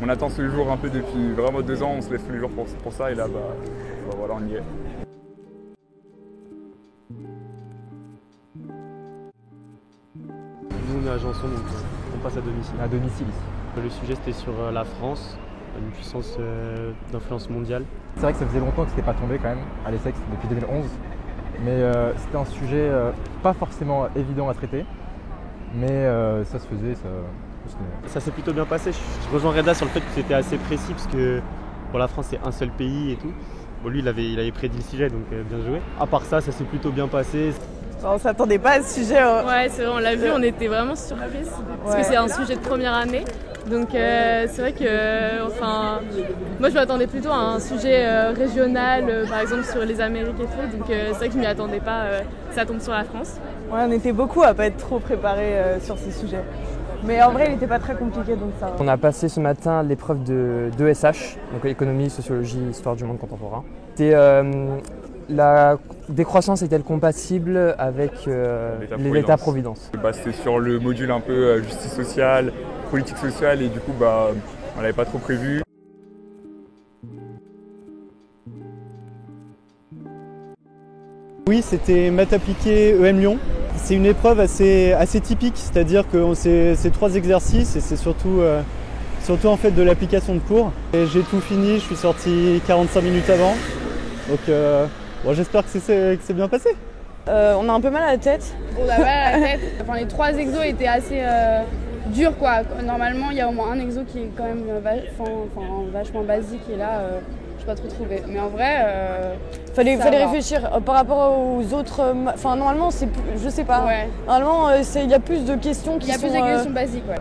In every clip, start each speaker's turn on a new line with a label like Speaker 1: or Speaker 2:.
Speaker 1: On attend ce jour un peu depuis vraiment 2 ans, on se lève tous les jours pour ça et là voilà, on y est.
Speaker 2: Nous on est à Janson donc on passe à domicile.
Speaker 3: À domicile ici.
Speaker 2: Le sujet c'était sur la France, une puissance d'influence mondiale.
Speaker 3: C'est vrai que ça faisait longtemps que c'était pas tombé quand même à l'ESSEC, depuis 2011. Mais c'était un sujet pas forcément évident à traiter. Mais ça se faisait,
Speaker 2: Ça s'est plutôt bien passé. Je rejoins Reda sur le fait que c'était assez précis parce que pour la France c'est un seul pays et tout. Bon, lui il avait prédit le sujet donc bien joué. À part ça s'est plutôt bien passé.
Speaker 4: On s'attendait pas à ce sujet.
Speaker 5: Ouais, c'est vrai, on l'a vu, on était vraiment surpris parce que c'est un sujet de première année. Donc c'est vrai que, moi je m'attendais plutôt à un sujet régional, par exemple sur les Amériques et tout. Donc c'est vrai que je m'y attendais pas, ça tombe sur la France.
Speaker 4: Ouais, on était beaucoup à pas être trop préparés sur ces sujets. Mais en vrai, il n'était pas très compliqué, donc ça va.
Speaker 6: On a passé ce matin l'épreuve de ESH, donc économie, sociologie, histoire du monde contemporain. La décroissance est-elle compatible avec l'État-providence?
Speaker 1: C'était sur le module un peu justice sociale, politique sociale et du coup on l'avait pas trop prévu.
Speaker 7: Oui, c'était maths appliquées EM Lyon. C'est une épreuve assez typique, c'est-à-dire que c'est 3 exercices et c'est surtout en fait de l'application de cours. Et j'ai tout fini, je suis sorti 45 minutes avant. Donc j'espère que c'est bien passé.
Speaker 4: On a un peu mal à la tête.
Speaker 8: On a mal à la tête. Les 3 exos étaient assez durs quoi. Normalement il y a au moins un exo qui est quand même vachement basique et là je n'ai pas trop trouvé. Mais en vrai,
Speaker 4: fallait réfléchir par rapport aux autres. Normalement je sais pas. Ouais. Normalement il y a plus de questions qui sont.
Speaker 8: Il y a plus de questions basiques ouais.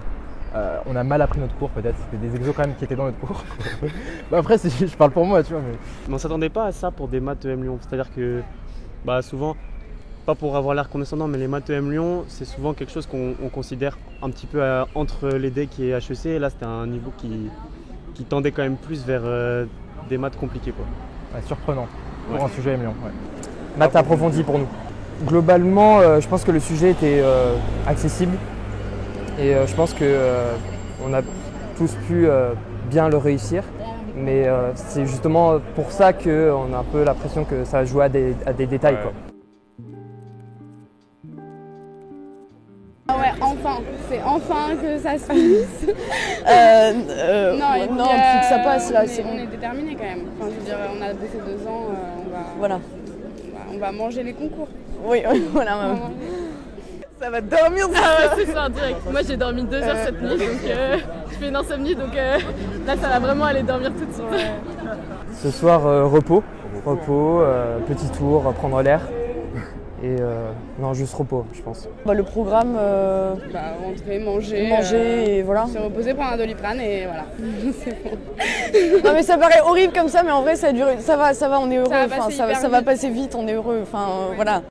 Speaker 3: On a mal appris notre cours peut-être, c'était des exos quand même qui étaient dans notre cours. Après je parle pour moi tu vois.
Speaker 2: Mais on s'attendait pas à ça pour des maths EM Lyon. C'est-à-dire que souvent, pas pour avoir l'air condescendant, mais les maths EM Lyon, c'est souvent quelque chose qu'on considère un petit peu entre les DEC et HEC. Et là c'était un niveau qui tendait quand même plus vers des maths compliquées quoi.
Speaker 3: Ouais, surprenant pour un sujet EM Lyon. Ouais.
Speaker 6: Maths approfondi pour nous. Globalement, je pense que le sujet était accessible. Et je pense qu'on a tous pu bien le réussir, mais c'est justement pour ça qu'on a un peu l'impression que ça joue à des détails.
Speaker 1: Ouais.
Speaker 6: Quoi.
Speaker 8: Ouais, c'est enfin que ça se finisse.
Speaker 4: Non, puis que ça passe là, c'est bon.
Speaker 8: On est déterminés quand même. Je veux dire, on a bossé 2 ans, on va manger les concours.
Speaker 4: Oui, voilà. Ça va dormir
Speaker 5: Ce soir direct. Moi j'ai dormi 2 heures cette nuit, donc je fais une insomnie, donc là ça va vraiment aller dormir tout de suite.
Speaker 4: Ouais.
Speaker 6: Ce soir, repos, petit tour, prendre l'air. Et non, juste repos, je pense.
Speaker 4: Le programme,
Speaker 8: rentrer, manger
Speaker 4: et voilà.
Speaker 8: Se reposer, prendre un Doliprane et voilà. C'est bon.
Speaker 4: Non mais ça paraît horrible comme ça, mais en vrai ça va, on est heureux. Ça va passer vite, on est heureux. Voilà.